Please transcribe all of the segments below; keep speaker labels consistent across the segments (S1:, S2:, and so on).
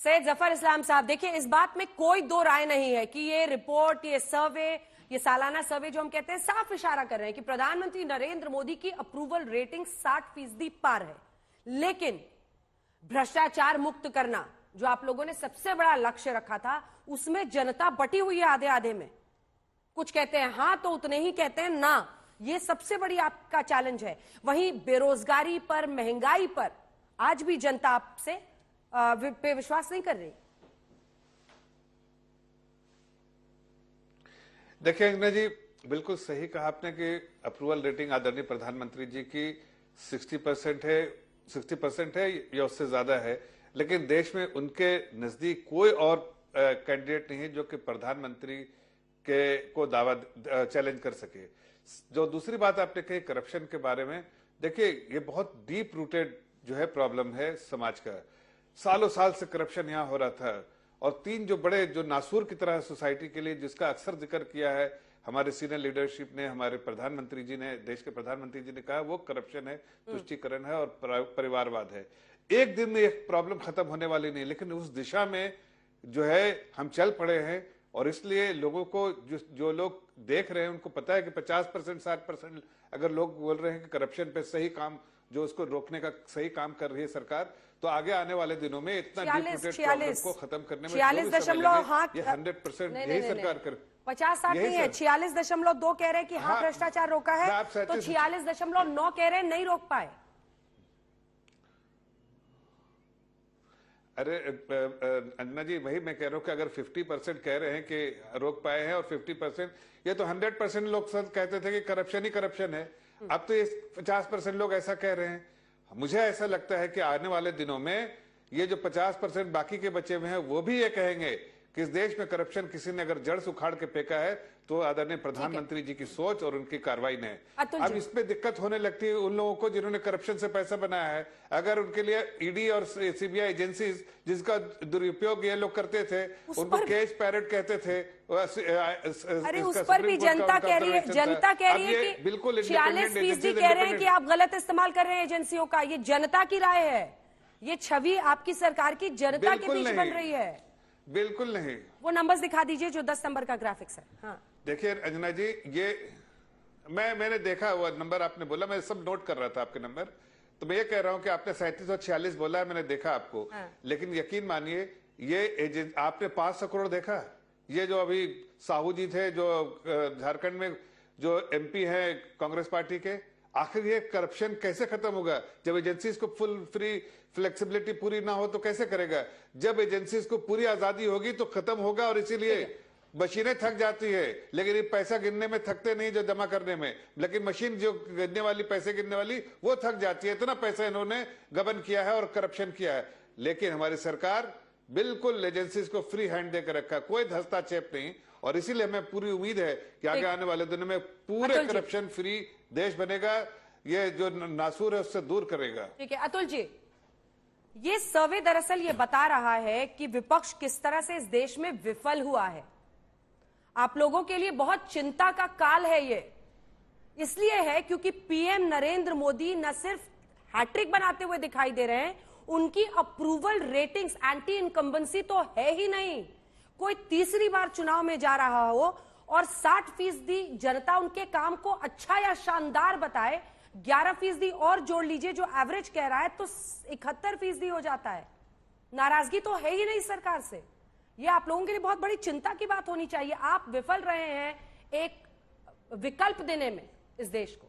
S1: सैयद जफर इस्लाम साहब, देखिए इस बात में कोई दो राय नहीं है कि ये रिपोर्ट, ये सर्वे, ये सालाना सर्वे जो हम कहते हैं साफ इशारा कर रहे हैं कि प्रधानमंत्री नरेंद्र मोदी की अप्रूवल रेटिंग 60% पार है। लेकिन भ्रष्टाचार मुक्त करना जो आप लोगों ने सबसे बड़ा लक्ष्य रखा था, उसमें जनता बटी हुई है आधे आधे में। कुछ कहते हैं हाँ तो उतने ही कहते हैं ना। ये सबसे बड़ी आपका चैलेंज है। वहीं बेरोजगारी पर, महंगाई पर आज भी जनता आपसे पे विश्वास नहीं कर रही।
S2: देखिए अंजना जी, बिल्कुल सही कहा आपने कि अप्रूवल रेटिंग आदरणीय प्रधानमंत्री जी की 60% है या उससे ज्यादा है, लेकिन देश में उनके नजदीक कोई और कैंडिडेट नहीं है जो कि प्रधानमंत्री के को दावा चैलेंज कर सके। जो दूसरी बात आपने कही करप्शन के बारे में, देखिए ये बहुत डीप रूटेड जो है प्रॉब्लम है समाज का। सालों साल से करप्शन यहाँ हो रहा था और तीन जो बड़े जो नासूर की तरह सोसाइटी के लिए जिसका अक्सर जिक्र किया है हमारे सीनियर लीडरशिप ने, हमारे प्रधानमंत्री जी ने, देश के प्रधानमंत्री जी ने कहा, वो करप्शन है, तुष्टीकरण है और परिवारवाद है। एक दिन में एक प्रॉब्लम खत्म होने वाली नहीं, लेकिन उस दिशा में जो है हम चल पड़े हैं और इसलिए लोगों को जो लोग देख रहे हैं उनको पता है कि 50% 60% अगर लोग बोल रहे हैं कि करप्शन पे सही काम, जो उसको रोकने का सही काम कर रही है सरकार, तो आगे आने वाले दिनों में इतना डीप रूटेड प्रॉब्लम को खत्म करने में 100% यही सरकार कर
S1: 50-60 नहीं है, 46.2 कह रहे हैं कि हाँ भ्रष्टाचार रोका है, तो 46.9 कह रहे हैं नहीं रोक पाए।
S2: अरे अन्ना जी, वही मैं कह रहा हूँ कि अगर 50% कह रहे हैं कि रोक पाए हैं और 50%, ये तो 100% लोग सब कहते थे कि करप्शन ही करप्शन है। अब तो ये 50% लोग ऐसा कह रहे हैं। मुझे ऐसा लगता है कि आने वाले दिनों में ये जो 50% बाकी के बचे हुए हैं वो भी ये कहेंगे कि इस देश में करप्शन किसी ने अगर जड़ से उखाड़ के फेंका है तो आदरणीय प्रधानमंत्री जी की सोच और उनकी कार्रवाई ने। अब इसमें दिक्कत होने लगती है उन लोगों को जिन्होंने करप्शन से पैसा बनाया है। अगर उनके लिए ईडी और सीबीआई एजेंसीज जिसका दुरुपयोग ये लोग करते थे, उनको केस पैरेट कहते थे।
S1: अरे उस पर भी जनता कह रही है, जनता कह रही है कि
S2: बिल्कुल
S1: 46% कह रहे हैं कि आप गलत इस्तेमाल कर रहे हैं एजेंसियों का। ये जनता की राय है, ये छवि आपकी सरकार की जनता के बीच बन रही है।
S2: बिल्कुल नहीं।
S1: वो नंबर्स दिखा दीजिए जो 10 नंबर का ग्राफिक्स है। हाँ
S2: देखिए अंजना जी, ये मैंने देखा वो नंबर आपने बोला, मैं सब नोट कर रहा था आपके नंबर, तो मैं ये कह रहा हूं कि आपने 37 और 46 बोला है, मैंने देखा आपको। लेकिन यकीन मानिए ये आपने 500 करोड़ देखा। ये जो अभी साहू जी थे जो झारखंड में जो एमपी हैं कांग्रेस पार्टी के, आखिर ये करप्शन कैसे खत्म होगा? जब एजेंसीज को फुल फ्री फ्लेक्सिबिलिटी पूरी ना हो तो कैसे करेगा? जब एजेंसीज को पूरी आजादी होगी तो खत्म होगा। और इसीलिए मशीनें थक जाती है, लेकिन ये पैसा गिनने में थकते नहीं जो जमा करने में, लेकिन मशीन जो गिनने वाली, पैसे गिनने वाली, वो थक जाती है। इतना पैसा इन्होंने गबन किया है और करप्शन किया है। लेकिन हमारी सरकार बिल्कुल एजेंसीज को फ्री हैंड देकर रखा, कोई हस्तक्षेप नहीं। और इसीलिए हमें पूरी उम्मीद है कि आगे आने वाले दिनों में पूरे करप्शन फ्री देश बनेगा। ये जो नासूर है उससे दूर करेगा।
S1: ठीक है अतुल जी, ये सर्वे दरअसल ये बता रहा है कि विपक्ष किस तरह से इस देश में विफल हुआ है। आप लोगों के लिए बहुत चिंता का काल है ये, इसलिए है क्योंकि पीएम नरेंद्र मोदी न सिर्फ हैट्रिक बनाते हुए दिखाई दे रहे हैं, उनकी अप्रूवल रेटिंग्स, एंटी इनकम्बेंसी तो है ही नहीं। कोई तीसरी बार चुनाव में जा रहा हो और 60% जनता उनके काम को अच्छा या शानदार बताए, 11% और जोड़ लीजिए जो एवरेज कह रहा है, तो 71% हो जाता है। नाराजगी तो है ही नहीं सरकार से। ये आप लोगों के लिए बहुत बड़ी चिंता की बात होनी चाहिए। आप विफल रहे हैं एक विकल्प देने में इस देश को।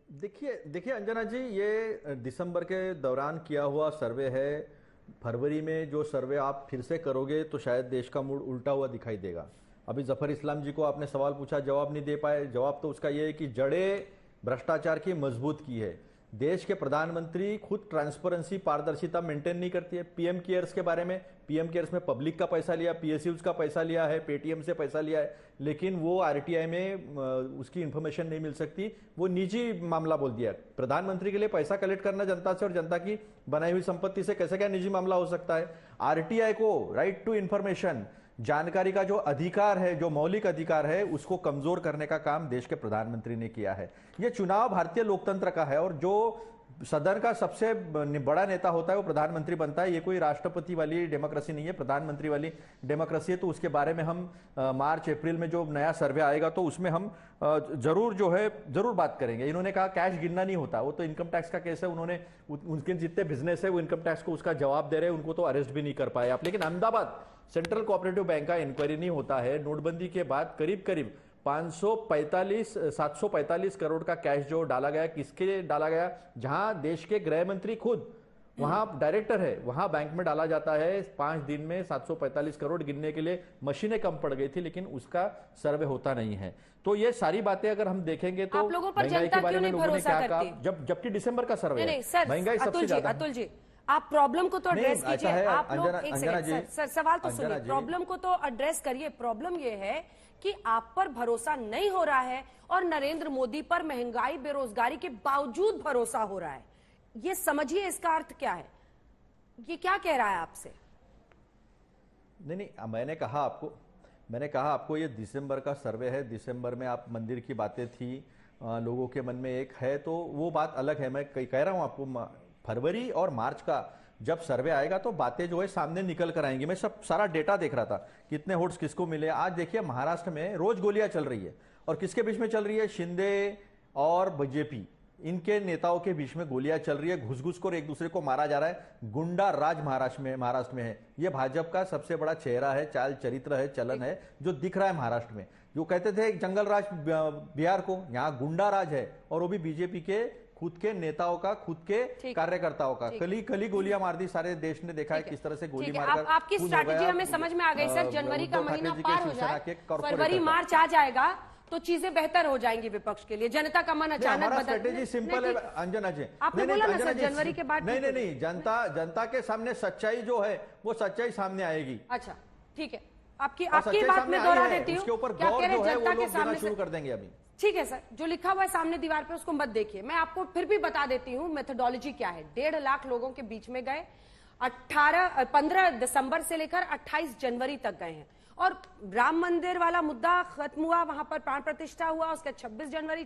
S3: देखिए अंजना जी, ये दिसंबर के दौरान किया हुआ सर्वे है। फरवरी में जो सर्वे आप फिर से करोगे तो शायद देश का मूड उल्टा हुआ दिखाई देगा। अभी जफर इस्लाम जी को आपने सवाल पूछा, जवाब नहीं दे पाए। जवाब तो उसका ये है कि जड़ें भ्रष्टाचार की मजबूत की है। देश के प्रधानमंत्री खुद ट्रांसपेरेंसी, पारदर्शिता मेंटेन नहीं करती है। पीएम केयर्स के बारे में, पीएम केयर्स में पब्लिक का पैसा लिया, पीएसयूज का पैसा लिया है, पेटीएम से पैसा लिया है, लेकिन वो आरटीआई में उसकी इंफॉर्मेशन नहीं मिल सकती, वो निजी मामला बोल दिया। प्रधानमंत्री के लिए पैसा कलेक्ट करना जनता से और जनता की बनाई हुई संपत्ति से कैसे क्या निजी मामला हो सकता है? आरटीआई को राइट टू इंफॉर्मेशन, जानकारी का जो अधिकार है, जो मौलिक अधिकार है, उसको कमजोर करने का काम देश के प्रधानमंत्री ने किया है। यह चुनाव भारतीय लोकतंत्र का है और जो सदन का सबसे बड़ा नेता होता है वो प्रधानमंत्री बनता है। ये कोई राष्ट्रपति वाली डेमोक्रेसी नहीं है, प्रधानमंत्री वाली डेमोक्रेसी है। तो उसके बारे में हम मार्च अप्रैल में जो नया सर्वे आएगा तो उसमें हम जरूर बात करेंगे। इन्होंने कहा कैश गिनना नहीं होता, वो तो इनकम टैक्स का केस है। उन्होंने उनके जितने बिजनेस है वो इनकम टैक्स को उसका जवाब दे रहे हैं, उनको तो अरेस्ट भी नहीं कर पाए आप। लेकिन अहमदाबाद सेंट्रल कोऑपरेटिव बैंक का इंक्वायरी नहीं होता है। नोटबंदी के बाद करीब करीब 745 करोड़ का कैश जो डाला गया, किसके लिए डाला गया, जहां देश के गृह मंत्री खुद वहां डायरेक्टर है, वहां बैंक में डाला जाता है। 5 दिन में 745 करोड़ गिनने के लिए मशीनें कम पड़ गई थी, लेकिन उसका सर्वे होता नहीं है। तो ये सारी बातें अगर हम देखेंगे तो
S1: आप लोगों पर
S3: महंगाई
S1: जनता
S3: के बारे
S1: क्यों
S3: में
S1: नहीं
S3: लोगों ने क्या
S1: भरोसा
S3: कहा,
S1: करती?
S3: जबकि दिसंबर का सर्वे
S1: नहीं
S3: है,
S1: सर,
S3: महंगाई सबसे ज्यादा है।
S1: अतुल जी आप प्रॉब्लम को तो एड्रेस
S3: नहीं,
S1: कीजिए।
S3: ऐसा है,
S1: आप लोग एक
S3: अंजना
S1: सेकंड
S3: जी,
S1: सर सवाल तो
S3: अंजना
S1: सुनिए,
S3: जी।
S1: प्रॉब्लम को तो एड्रेस करिए। प्रॉब्लम ये है कि आप पर भरोसा नहीं हो रहा है और नरेंद्र मोदी पर महंगाई बेरोजगारी के बावजूद भरोसा हो रहा है। ये समझिए इसका अर्थ क्या है, ये क्या कह रहा है आपसे?
S3: नहीं, मैंने कहा आपको ये दिसंबर का सर्वे है। दिसंबर में आप मंदिर की बातें थी, लोगों के मन में एक है, तो वो बात अलग है। मैं कह रहा हूं आपको, फरवरी और मार्च का जब सर्वे आएगा तो बातें जो है सामने निकल कर आएंगी। मैं सारा डेटा देख रहा था, कितने वोट्स किसको मिले। आज देखिए महाराष्ट्र में रोज गोलियां चल रही है, और किसके बीच में चल रही है, शिंदे और बीजेपी, इनके नेताओं के बीच में गोलियां चल रही है। घुस कर एक दूसरे को मारा जा रहा है। गुंडा राज महाराष्ट्र में है। ये भाजपा का सबसे बड़ा चेहरा है, चाल चरित्र है, चलन है जो दिख रहा है महाराष्ट्र में। जो कहते थे जंगल राज बिहार को, यहाँ गुंडा राज है, और वो भी बीजेपी के खुद के नेताओं का, खुद के कार्यकर्ताओं का। कली गोलियां मार दी, सारे देश ने देखा है किस तरह से गोली मारकर।
S1: आपकी स्ट्रैटेजी हमें समझ में आ गई सर। जनवरी का महीना पार हो जाए, फरवरी मार्च आ जाएगा तो चीजें बेहतर हो जाएंगी विपक्ष के लिए। जनता का मन अचानक
S3: स्ट्रेटेजी सिंपल है अंजना जी।
S1: आपने बोला ना सर जनवरी के बाद।
S3: नहीं, जनता के सामने सच्चाई जो है वो सच्चाई सामने आएगी।
S1: अच्छा ठीक है, आपकी बात में दोहरा देती हूँ। क्या कह रहे हैं, जनता के सामने
S3: शुरू कर देंगे अभी।
S1: ठीक है सर, जो लिखा हुआ है सामने दीवार पे उसको मत देखिए। मैं आपको फिर भी बता देती हूँ मेथोडोलॉजी क्या है। 1.5 लाख लोगों के बीच में गए, 15 दिसंबर से लेकर 28 जनवरी तक गए हैं, और राम मंदिर वाला मुद्दा खत्म हुआ, वहां पर प्राण प्रतिष्ठा हुआ। उसके 26 जनवरी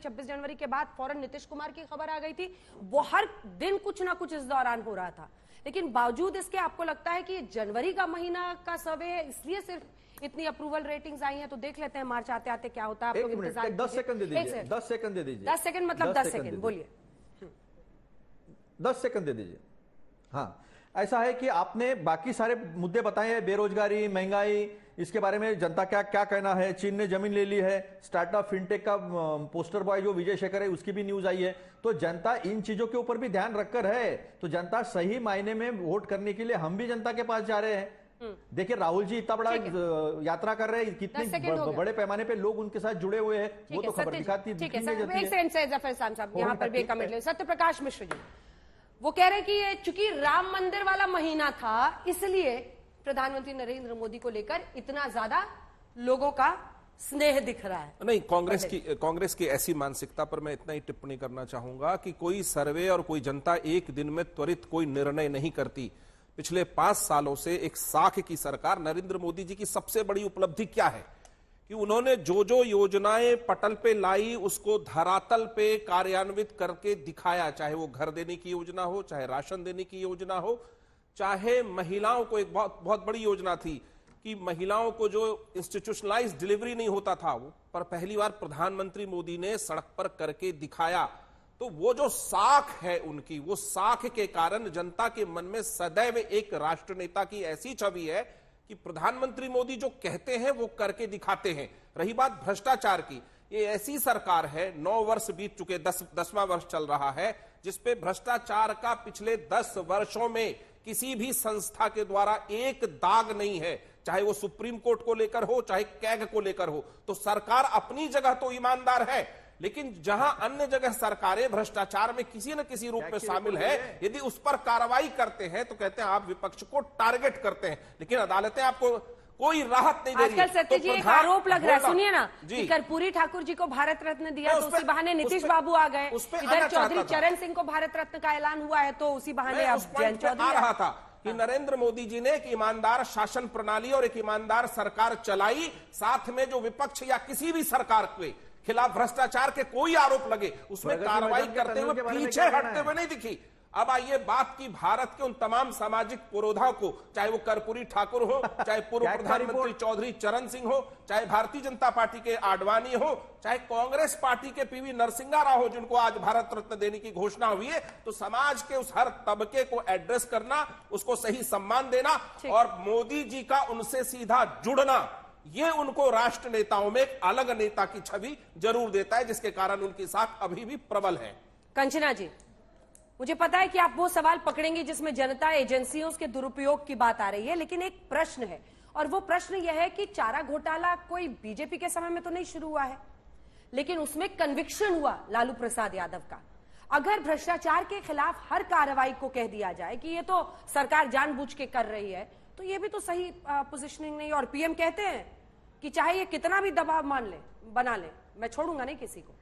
S1: के बाद फौरन नीतीश कुमार की खबर आ गई थी। वो हर दिन कुछ ना कुछ इस दौरान हो रहा था। लेकिन बावजूद इसके आपको लगता है कि जनवरी का महीना का सर्वे है इसलिए सिर्फ इतनी अप्रूवल रेटिंग्स आई हैं? तो देख लेते हैं मार्च आते आते क्या होता है। आप लोग इंतजार
S3: 10 सेकंड दे दीजिए। 10 सेकंड दे दीजिए।
S1: 10 सेकंड मतलब 10 सेकंड बोलिए।
S3: 10 सेकंड दे दीजिए। हाँ, ऐसा है कि आपने बाकी सारे मुद्दे बताए हैं, बेरोजगारी, महंगाई, इसके बारे में जनता क्या कहना है। चीन ने जमीन ले ली है, स्टार्टअप फिनटेक का पोस्टर बॉय जो विजय शेखर है उसकी भी न्यूज आई है। तो जनता इन चीजों के ऊपर भी ध्यान रखकर है। तो जनता सही मायने में वोट करने के लिए हम भी जनता के पास जा रहे हैं। देखिए राहुल जी इतना बड़ा यात्रा कर रहे हैं, कितने बड़े पैमाने पे लोग उनके साथ जुड़े हुए हैं, वो तो खबर दिखाती है।
S1: यहाँ पर भी कमेंट ले सत्य प्रकाश मिश्र जी, वो कह रहे हैं कि ये चूंकि राम मंदिर वाला महीना था इसलिए प्रधानमंत्री नरेंद्र मोदी को लेकर इतना ज्यादा लोगों का स्नेह दिख रहा है।
S4: नहीं, कांग्रेस की ऐसी मानसिकता पर मैं इतना ही टिप्पणी करना चाहूंगा कि कोई सर्वे और कोई जनता एक दिन में त्वरित कोई निर्णय नहीं करती। पिछले 5 सालों से एक साख की सरकार, नरेंद्र मोदी जी की सबसे बड़ी उपलब्धि क्या है कि उन्होंने जो योजनाएं पटल पे लाई उसको धरातल पे कार्यान्वित करके दिखाया। चाहे वो घर देने की योजना हो, चाहे राशन देने की योजना हो, चाहे महिलाओं को, एक बहुत बड़ी योजना थी कि महिलाओं को जो इंस्टीट्यूशनलाइज्ड डिलीवरी नहीं होता था वो पर पहली बार प्रधानमंत्री मोदी ने सड़क पर करके दिखाया। तो वो जो साख है उनकी, वो साख के कारण जनता के मन में सदैव एक राष्ट्र नेता की ऐसी छवि है कि प्रधानमंत्री मोदी जो कहते हैं वो करके दिखाते हैं। रही बात भ्रष्टाचार की, ये ऐसी सरकार है, 9 वर्ष बीत चुके, 10वां वर्ष चल रहा है, जिसपे भ्रष्टाचार का पिछले 10 वर्षों में किसी भी संस्था के द्वारा एक दाग नहीं है, चाहे वो सुप्रीम कोर्ट को लेकर हो, चाहे कैग को लेकर हो। तो सरकार अपनी जगह तो ईमानदार है, लेकिन जहां अन्य जगह सरकारें भ्रष्टाचार में किसी न किसी रूप में शामिल है, यदि उस पर कार्रवाई करते हैं तो कहते हैं आप विपक्ष को टारगेट करते हैं, लेकिन अदालतें आपको कोई राहत नहीं दे रही।
S1: आजकल सत्य जी एक आरोप लग रहा है, सुनिए ना, कि कर्पूरी ठाकुर जी को भारत रत्न दिया तो उसी बहाने नीतीश बाबू आ गए। इधर चौधरी चरण सिंह को भारत रत्न का ऐलान हुआ है तो उसी बहाने अब जयंत चौधरी आ रहा
S4: था कि नरेंद्र मोदी जी ने एक ईमानदार शासन प्रणाली और एक ईमानदार सरकार चलाई, साथ में जो विपक्ष या किसी भी सरकार खिलाफ भ्रष्टाचार के कोई आरोप लगे उसमें
S3: प्रगति
S4: कार्रवाई
S3: मैदान के
S4: करते हुए
S3: टनल के बारे में
S4: पीछे
S3: क्या कहना
S4: हटते
S3: है?
S4: हुए नहीं दिखी। अब आइए बात की भारत के उन तमाम सामाजिक पुरोधा को, चाहे वो कर्पूरी ठाकुर हो, चाहे पूर्व
S3: क्या
S4: प्रधानमंत्री
S3: रिपोर्ट?
S4: चौधरी चरण सिंह हो, चाहे भारतीय जनता पार्टी के आडवाणी हो, चाहे कांग्रेस पार्टी के पीवी नरसिंहा राव हो, जिनको आज भारत रत्न देने की घोषणा हुई है। तो समाज के उस हर तबके को एड्रेस करना, उसको सही सम्मान देना और मोदी जी का उनसे सीधा जुड़ना, ये उनको राष्ट्र नेताओं में एक अलग नेता की छवि जरूर देता है, जिसके कारण उनकी साख अभी भी प्रबल है।
S1: कंचना जी, मुझे पता है कि आप वो सवाल पकड़ेंगे जिसमें जनता एजेंसियों के दुरुपयोग की बात आ रही है, लेकिन एक प्रश्न है और वो प्रश्न यह है कि चारा घोटाला कोई बीजेपी के समय में तो नहीं शुरू हुआ है, लेकिन उसमें कन्विक्शन हुआ लालू प्रसाद यादव का। अगर भ्रष्टाचार के खिलाफ हर कार्रवाई को कह दिया जाए कि ये तो सरकार जानबूझ के कर रही है, तो ये भी तो सही पोजिशनिंग नहीं। और पीएम कहते हैं कि चाहे ये कितना भी दबाव बना ले, मैं छोड़ूंगा नहीं किसी को।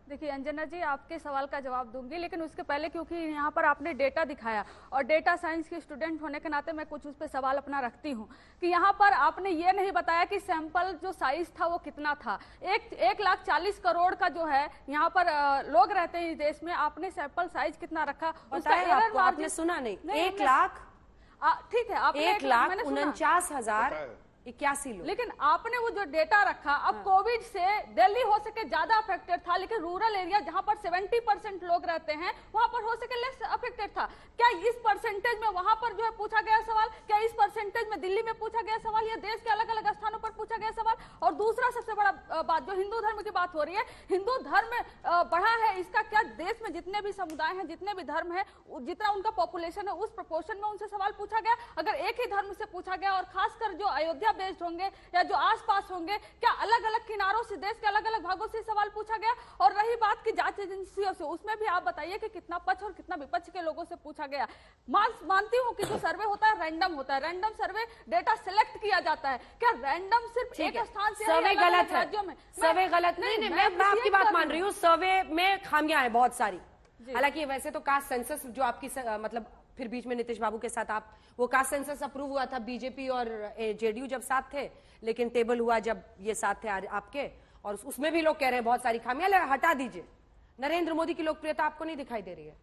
S5: देखिए अंजना जी, आपके सवाल का जवाब दूंगी, लेकिन उसके पहले क्योंकि यहाँ पर आपने डेटा दिखाया और डेटा साइंस की स्टूडेंट होने के नाते मैं कुछ उस पर सवाल अपना रखती हूँ कि यहाँ पर आपने ये नहीं बताया कि सैंपल जो साइज था वो कितना था। 1,40,00,000 का जो है यहाँ पर लोग रहते हैं इस देश में, आपने सैंपल साइज कितना रखा उसका एरर
S1: आपने सुना नहीं? 1,00,000
S5: ठीक है, आपने
S1: 1,49,081 लोग।
S5: लेकिन आपने वो जो डेटा रखा, अब कोविड से दिल्ली हो सके ज्यादा अफेक्टेड था, लेकिन रूरल एरिया जहां पर 70% लोग रहते हैं वहां पर हो सके लेस अफेक्टेड था। क्या इस परसेंटेज में वहां पर जो है पूछा गया सवाल, क्या इस परसेंटेज में दिल्ली में पूछा गया सवाल या देश के अलग अलग स्थानों पर पूछा गया सवाल? और दूसरा सबसे बड़ा बात, जो हिंदू धर्म की बात हो रही है, हिंदू धर्म बढ़ा है, इसका क्या देश में जितने भी समुदाय हैं, जितने भी धर्म है, जितना उनका पॉपुलेशन है, उस प्रोपोर्शन में उनसे सवाल पूछा गया? अगर एक ही धर्म से पूछा गया और खासकर जो अयोध्या बेस्ड होंगे या जो आसपास होंगे, क्या अलग अलग किनारों से, देश के अलग अलग भागों से सवाल पूछा गया? और रही बात की जांच एजेंसियों से, उसमें भी आप बताइए कि कितना पक्ष और कितना विपक्ष के लोगों से पूछा गया। मानती हूं कि जो सर्वे होता है रैंडम होता है, रैंडम सर्वे डेटा सिलेक्ट किया जाता है। क्या रैंडम सिर्फ एक स्थान से
S1: सर्वे गलत है?
S5: राज्यों में
S1: सर्वे गलत नहीं, मैं आपकी बात मान रही हूँ। सर्वे में खामियां हैं बहुत सारी। हालांकि वैसे तो कास्ट सेंसस जो आपकी मतलब फिर बीच में नीतीश बाबू के साथ आप वो कास्ट सेंसस अप्रूव हुआ था, बीजेपी और जेडीयू जब साथ थे, लेकिन टेबल हुआ जब ये साथ थे आपके, और उसमें भी लोग कह रहे हैं बहुत सारी खामियां। हटा दीजिए, नरेंद्र मोदी की लोकप्रियता आपको नहीं दिखाई दे रही है?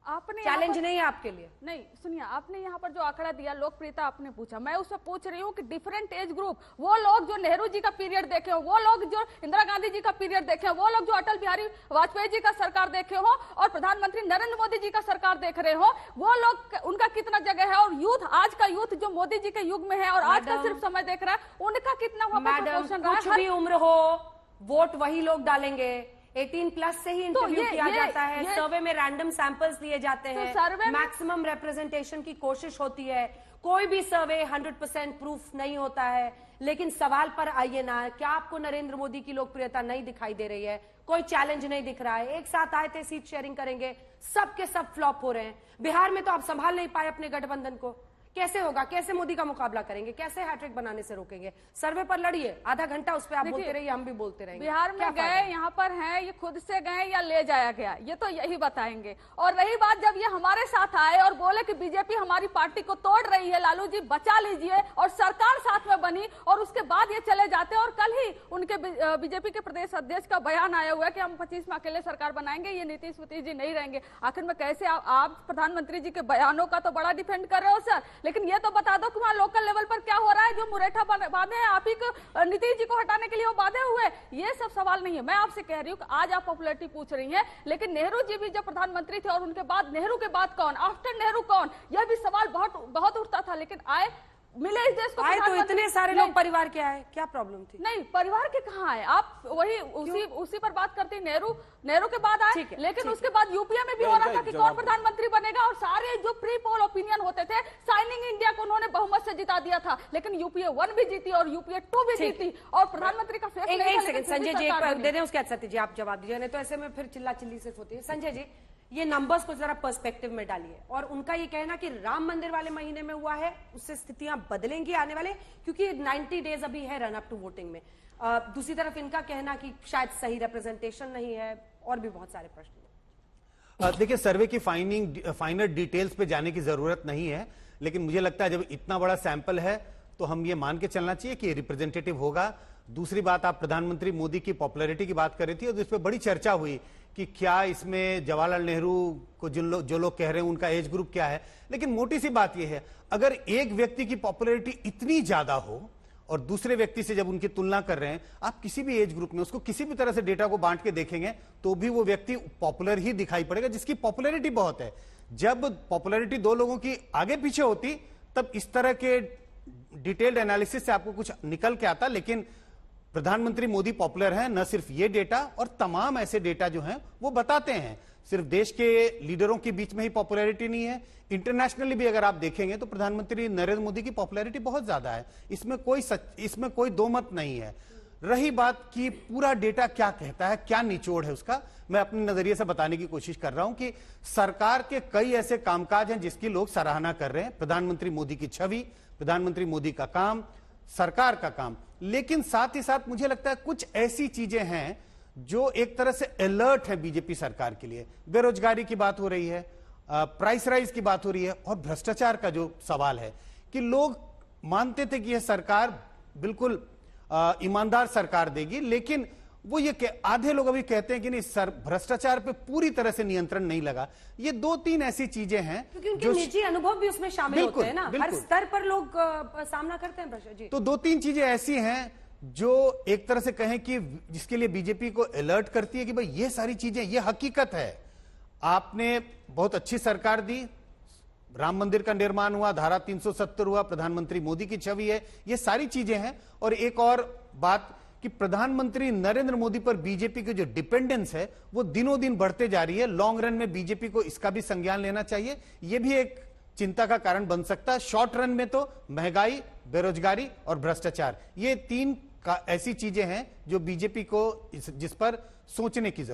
S5: आपने
S1: चैलेंज नहीं है आपके लिए?
S5: नहीं, सुनिए, आपने यहाँ पर जो आंकड़ा दिया लोकप्रियता आपने पूछा, मैं उससे पूछ रही हूँ कि डिफरेंट एज ग्रुप, वो लोग जो नेहरू जी का पीरियड देखे हो, वो लोग जो इंदिरा गांधी जी का पीरियड देखे हो, वो लोग जो अटल बिहारी वाजपेयी जी का सरकार देखे हो और प्रधानमंत्री नरेंद्र मोदी जी का सरकार देख रहे हो, वो लोग उनका कितना जगह है? और यूथ, आज का यूथ जो मोदी जी के युग में है और आज का सिर्फ समय देख रहा है, उनका कितना वहां पर प्रपोर्शन रहा है?
S1: कुछ भी उम्र हो, वोट वही लोग डालेंगे। 18+ से ही इंटरव्यू किया जाता है, सर्वे में रैंडम सैंपल्स लिए जाते हैं, मैक्सिमम रिप्रेजेंटेशन की कोशिश होती है। कोई भी सर्वे 100% प्रूफ नहीं होता है। लेकिन सवाल पर आइए ना, क्या आपको नरेंद्र मोदी की लोकप्रियता नहीं दिखाई दे रही है? कोई चैलेंज नहीं दिख रहा है? एक साथ आए थे, सीट शेयरिंग करेंगे, सबके सब फ्लॉप हो रहे हैं। बिहार में तो आप संभाल नहीं पाए अपने गठबंधन को, कैसे होगा? कैसे मोदी का मुकाबला करेंगे? कैसे हैट्रिक बनाने से रोकेंगे? सर्वे पर लड़िए, आधा घंटा उस पर आप बोलते रहिए, हम भी बोलते रहेंगे।
S5: बिहार में गए, यहाँ पर हैं, ये खुद से गए या ले जाया गया, ये तो यही बताएंगे। और रही बात, जब ये हमारे साथ आए और बोले कि बीजेपी हमारी पार्टी को तोड़ रही है, लालू जी बचा लीजिए, और सरकार साथ में बनी, और उसके बाद ये चले जाते, और कल ही उनके बीजेपी के प्रदेश अध्यक्ष का बयान आया हुआ है कि हम 25 में अकेले सरकार बनाएंगे, ये नीतीश जी नहीं रहेंगे। आखिर में कैसे आप प्रधानमंत्री जी के बयानों का तो बड़ा डिफेंड कर रहे हो सर, लेकिन ये तो बता दो कि वहां लोकल लेवल पर क्या हो रहा है? जो मुरेठा बांधे हैं आप ही को, नीतीश जी को हटाने के लिए वो बांधे हुए, ये सब सवाल नहीं है। मैं आपसे कह रही हूँ कि आज आप पॉपुलैरिटी पूछ रही हैं, लेकिन नेहरू जी भी जब प्रधानमंत्री थे और उनके बाद नेहरू के बाद कौन, आफ्टर नेहरू कौन, यह भी सवाल बहुत उठता था। लेकिन आए, मिले इस देश को,
S1: आए तो इतने सारे लोग परिवार के आए, क्या प्रॉब्लम थी?
S5: नहीं, परिवार के कहाँ आए? आप वही उसी पर बात करती। नेहरू के बाद आए, लेकिन उसके बाद यूपीए में भी हो रहा था कि कौन प्रधानमंत्री बनेगा, और सारे जो प्री पोल ओपिनियन होते थे, साइनिंग इंडिया को उन्होंने बहुमत से जिता दिया था, लेकिन यूपीए 1 भी जीती और यूपीए 2 भी जीती, और प्रधानमंत्री का फेस
S1: एक सेकंड संजय जी दे दें, उसके सत्य जी आप जवाब दीजिए, नहीं तो ऐसे में फिर चिल्ला चिल्ली सिर्फ होती है। संजय जी, ये नंबर्स को जरा पर्सपेक्टिव में डालिए, और उनका ये कहना कि राम मंदिर वाले महीने में हुआ है, उससे स्थितियां बदलेंगी आने वाले, क्योंकि 90 डेज अभी है रन अप टू वोटिंग में। दूसरी तरफ इनका कहना कि शायद सही रिप्रेजेंटेशन नहीं है, और भी बहुत सारे प्रश्न।
S6: देखिए, सर्वे की फाइनल डिटेल्स पे जाने की जरूरत नहीं है, लेकिन मुझे लगता है जब इतना बड़ा सैंपल है तो हम ये मान के चलना चाहिए कि रिप्रेजेंटेटिव होगा। दूसरी बात, आप प्रधानमंत्री मोदी की पॉपुलैरिटी की बात कर रही थी और इस पर बड़ी चर्चा हुई कि क्या इसमें जवाहरलाल नेहरू को जो लोग कह रहे हैं उनका एज ग्रुप क्या है। लेकिन मोटी सी बात यह है, अगर एक व्यक्ति की पॉपुलैरिटी इतनी ज्यादा हो और दूसरे व्यक्ति से जब उनकी तुलना कर रहे हैं, आप किसी भी एज ग्रुप में उसको किसी भी तरह से डेटा को बांट के देखेंगे तो भी वो व्यक्ति पॉपुलर ही दिखाई पड़ेगा जिसकी पॉपुलैरिटी बहुत है। जब पॉपुलैरिटी दो लोगों की आगे पीछे होती तब इस तरह के डिटेल्ड एनालिसिस से आपको कुछ निकल के आता। लेकिन प्रधानमंत्री मोदी पॉपुलर हैं, न सिर्फ ये डेटा और तमाम ऐसे डेटा जो हैं वो बताते हैं। सिर्फ देश के लीडरों के बीच में ही पॉपुलैरिटी नहीं है, इंटरनेशनली भी अगर आप देखेंगे तो प्रधानमंत्री नरेंद्र मोदी की पॉपुलैरिटी बहुत ज्यादा है। इसमें कोई दो मत नहीं है। रही बात कि पूरा डेटा क्या कहता है, क्या निचोड़ है उसका, मैं अपने नजरिए से बताने की कोशिश कर रहा हूं कि सरकार के कई ऐसे कामकाज हैं जिसकी लोग सराहना कर रहे हैं। प्रधानमंत्री मोदी की छवि, प्रधानमंत्री मोदी का काम, सरकार का काम। लेकिन साथ ही साथ मुझे लगता है कुछ ऐसी चीजें हैं जो एक तरह से अलर्ट है बीजेपी सरकार के लिए। बेरोजगारी की बात हो रही है, प्राइस राइज की बात हो रही है और भ्रष्टाचार का जो सवाल है कि लोग मानते थे कि यह सरकार बिल्कुल ईमानदार सरकार देगी, लेकिन वो ये आधे लोग अभी कहते हैं कि नहीं सर, भ्रष्टाचार पे पूरी तरह से नियंत्रण नहीं लगा। ये दो तीन ऐसी चीजें हैं
S1: क्योंकि उनके निजी अनुभव भी उसमें शामिल होते हैं ना, हर स्तर पर लोग सामना करते हैं जी।
S6: तो दो तीन चीजें ऐसी हैं जो एक तरह से कहें कि जिसके लिए बीजेपी को अलर्ट करती है कि भाई ये सारी चीजें, ये हकीकत है। आपने बहुत अच्छी सरकार दी, राम मंदिर का निर्माण हुआ, धारा 370 हुआ, प्रधानमंत्री मोदी की छवि है, ये सारी चीजें हैं। और एक और बात कि प्रधानमंत्री नरेंद्र मोदी पर बीजेपी की जो डिपेंडेंस है वो दिनों दिन बढ़ते जा रही है। लॉन्ग रन में बीजेपी को इसका भी संज्ञान लेना चाहिए, यह भी एक चिंता का कारण बन सकता है। शॉर्ट रन में तो महंगाई, बेरोजगारी और भ्रष्टाचार, ये तीन ऐसी चीजें हैं जो बीजेपी को जिस पर सोचने की जरूरत